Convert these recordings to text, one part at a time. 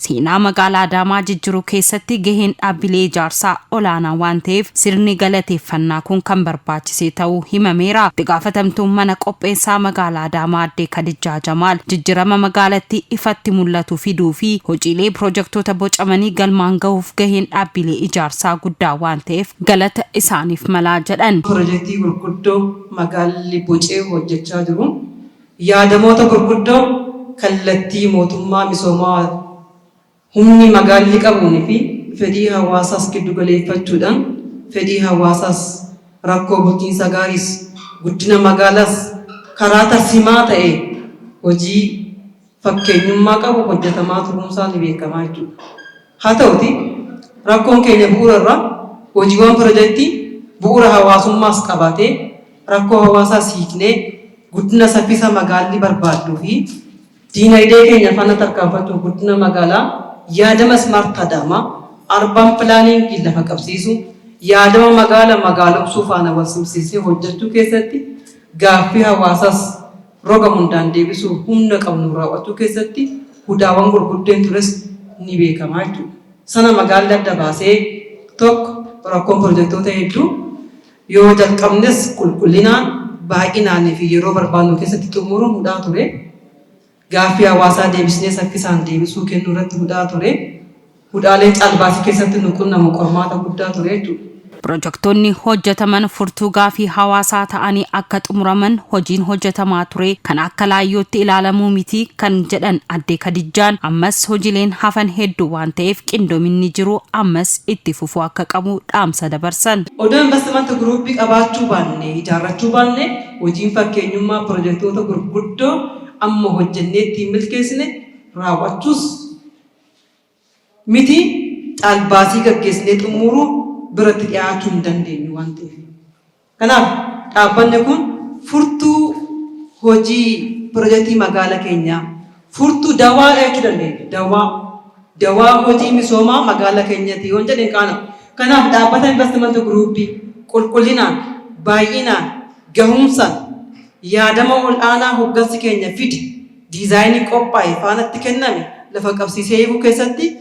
Seenaa magaalaa Adaamaa jijjiiruu keessatti gaheen dhaabbilee ijaarsaa olaanaa waan ta'eef sirni galateeffannaa kun kan barbaachise ta'uu himameera. Itti gaafatamtuun mana qopheessaa magaalaa Adaamaa Aadde Kadijaa Jamaal jijjiirama magaalattii ifatti mul'atu fiduu fi hojiilee piroojektota bocamanii galmaan gahuuf gaheen dhaabbilee ijaarsaa guddaa waan ta'eef galata isaaniif malaa jedhan. Piroojeektii gurguddoo magaalli bocee hojjechaa jiru yaadamoota gurguddoo kallattii mootummaa misoomaa humni magaalli qabuun fi fedhii hawaasaas giddu galeeffachuudhaan fedhii hawaasaas rakkoo bulchiinsa gaariis guddina magaalaas karaa tarsiimaa ta'e hojii fakkeenyummaa qabu hojjetamaa turuunsaa ni beekamaa jechuudha. Haa ta'uti rakkoon keenya bu'uura irraa hojiiwwan piroojeektii bu'uura hawaasummaas qabaatee rakkoo hawaasaas hiiknee guddina saffisa magaalli barbaaduu fi diinagdee keenya faana tarkaanfachuu guddina magaalaa yaadama smart Adaamaa urban planning lafa qabsiisu yaadama magaalomsuu faana wal simsiisee hojjechuu keessatti gaaffii hawaasaas roga hundaan deebisuu humna qabnu raawwachuu keessatti hudaawwan gurguddeen tures ni beekamaa jechuudha. Sana magaalli adda baasee tokko rakkoon piroojeektoota hedduu yoo jalqabnes qulqullinaan baay'inaan fi yeroo barbaadnu keessatti xumuruun hudhaa ture. Gaaffii hawaasaa deebisnee saffisaan deebisuu kennuu irratti hudhaa ture. Hudhaaleen caalbaasii keessatti nu qunnamu qormaata guddaa ture jechuudha. Piroojektonni hojjetaman furtuu gaaffii hawaasaa ta'anii akka xumuraman hojiin hojjetamaa ture kan akka laayyootti ilaalamuu miti kan jedhan Aadde Kadijaan ammas hojiileen hafan hedduu waan ta'eef qindoominni jiru ammas itti fufuu akka qabu dhaamsa dabarsan. Odoo investimentii guruupii qabaachuu baannee ijaarrachuu baannee hojiin fakkeenyummaa piroojektota gurguddoo amma hojjenneetti milkeessine raawwachuus miti caalbaasii gaggeessinee xumuruu biratti dhiyaachuu hin dandeenyu waan ta'eef. Kanaaf dhaabbanni kun furtuu hojii piroojeektii magaalaa keenyaa furtuu dawaa jechuu dandeenya. Dawaa hojii misoomaa magaalaa keenyaati yoo jedheen qaana. Kanaaf dhaabbata investimentii guruupii qulqullinaan baay'inaan gahumsaan yaadama ol'aanaa hoggansi keenya fide diizaayinii qophaa'e faanatti kenname lafa qabsiisee eeguu keessatti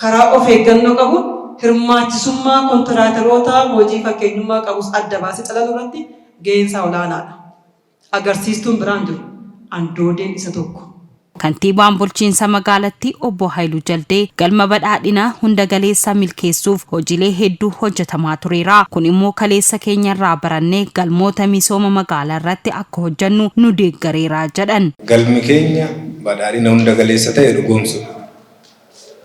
karaa of eeggannoo qabu hirmaachisummaa kontiraateroota hojii fakkeenyummaa qabus adda baasee xalaluu irratti gaheensaa olaanaadha. Agarsiistuun biraan jiru andoodeen isa tokko. Kantiibaan bulchiinsa magaalattii obbo Haayiluu Jaldee galma badhaadhinaa hunda galeessa milkeessuuf hojiilee hedduu hojjetamaa tureera. Kun immoo kaleessa keenyarraa barannee galmoota misooma magaalaa irratti akka hojjennu nu deeggareera jedhan. Galmi keenya badhaadhina hunda galeessa ta'e dhugoomsudha.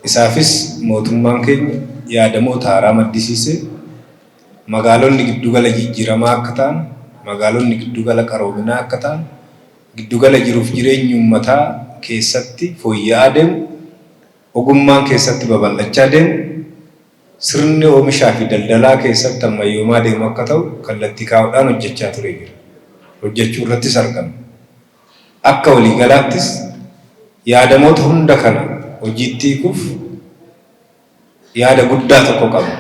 Isaafis mootummaan keenya yaadamoota haaraa maddisiisee magaalonni giddugala jijjiiramaa akka ta'an, magaalonni giddugala qaroominaa akka ta'an, giddugala jiruuf jireenyi uummataa keessatti fooyya'aa deemu, ogummaan keessatti babal'achaa deemu, sirni oomishaa fi daldalaa keessatti ammayyoomaa deemu akka ta'u kallattii kaa'uudhaan hojjechaa ture jira. Hojjechuu irrattis argama. Akka waliigalaattis yaadamoota hunda kana hojiitti hiikuuf yaada guddaa tokko qaba.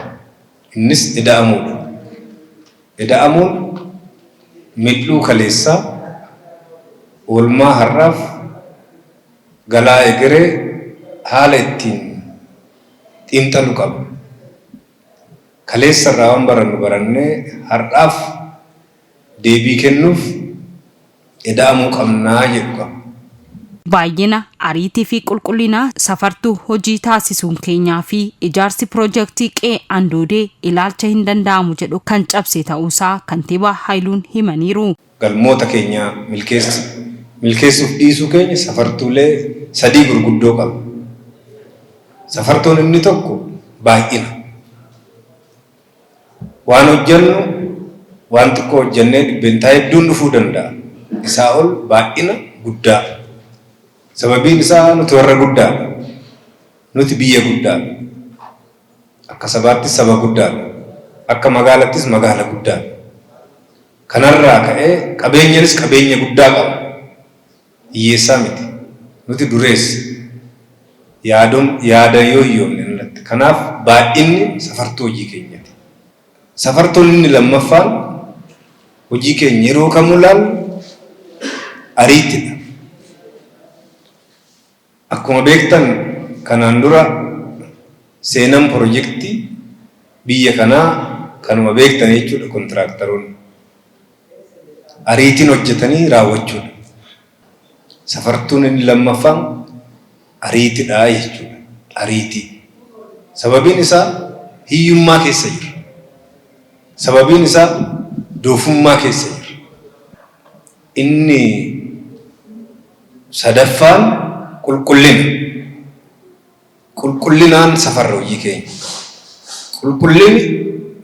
Innis ida'amuudha. Ida'amuun midhuu kaleessaa oolmaa har'aaf galaa egeree haala ittiin xiinxalu qaba. Kaleessa irraa waan barannu barannee har'aaf deebii kennuuf ida'amuu qabnaa jedhu qaba. Baay'ina ariitii fi qulqullina safartuu hojii taasisuun keenyaa fi ijaarsi piroojeektii qe'ee andoodee ilaalcha hin danda'amu jedhu kan cabse ta'uusaa kantiibaa Haayiluun himaniiru. Galmoota keenya milkeessuuf dhiisuu keenya safartuulee sadii gurguddoo qaba. Safartuun inni tokko baay'ina. Waan hojjennu waan xiqqoo hojjennee dhibbeentaa hedduun dhufuu danda'a. Isaa ol baay'ina guddaa. Sababiin isaa nuti warra guddaadha. Nuti biyya guddaadha. Akka sabaattis saba guddaadha. Akka magaalattis magaala guddaadha. Kanarraa ka'ee qabeenyanis qabeenya guddaa qaba. Hiyyeessaa miti. Nuti dureessa. Yaada yoo hiyyoomne irratti. Kanaaf baay'inni safartuu hojii keenyati. Safartuun inni lammaffaan hojii keenya yeroo kamuu ilaallu ariitidha. Akkuma beektan kanaan dura seenaan piroojeektii biyya kanaa kanuma beektan jechuudha. Kontiraaktaroonni ariitiin hojjetanii raawwachuudha. Safartuun inni lammaffaan ariitidha jechuudha. Ariitii. Sababiin isaa hiyyummaa keessa jira. Sababiin isaa doofummaa keessa jira. Inni sadaffaan qulqullina. Qulqullinaan safarra hojii keenya. Qulqullinni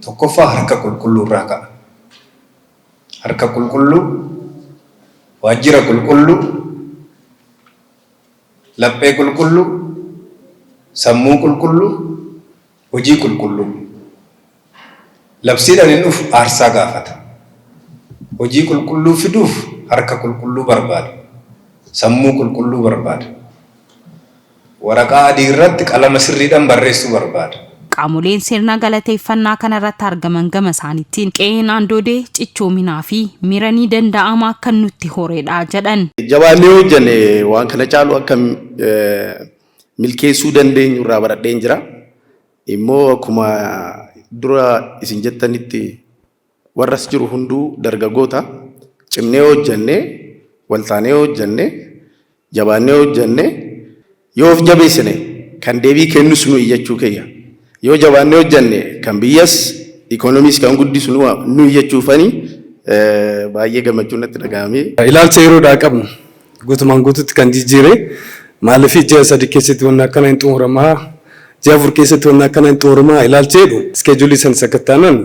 tokkoffaa harka qulqulluu irraa ka'a. Harka qulqulluu, waajjira qulqulluu, laphee qulqulluu, sammuu qulqulluu, hojii qulqulluu. Labsiidhaan inni dhufu aarsaa gaafata. Hojii qulqulluu fiduuf harka qulqulluu barbaada. Sammuu qulqulluu barbaada. Waraqaa adii irratti qalama sirriidhaan barreessuu barbaada. Qaamoleen sirna galateeffannaa kanarratti argaman gama isaaniitiin qe'een Andoodee cichoominaa fi miranii danda'amaa kan nutti horeedha jedhan. Jabaannee hojjenne waan kana caalu akka milkeessuu dandeenyu irraa baradheen jira. Immoo akkuma dura isin jettanitti warras jiru hunduu dargaggoota cimnee hojjenne, waltaanee hojjenne, jabaannee hojjenne yoo of jabeessine kan deebii kennus nuyi jechuu keenya. Yoo jabaannee hojjenne kan biyyas ikoonomiis kan guddisu nuyi jechuufani baay'ee gammachuun natti dhaga'ame. Ilaalcha yeroodhaa qabnu guutumaan guututti kan jijjiire maaliif ji'a 3 keessatti wanna akkana hin xumuramaa ji'a 4 keessatti wanna akkana hin xumuramaa ilaalcha jedhu iskeejuulii san sakattaanan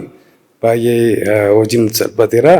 baay'ee hojiin salphateera.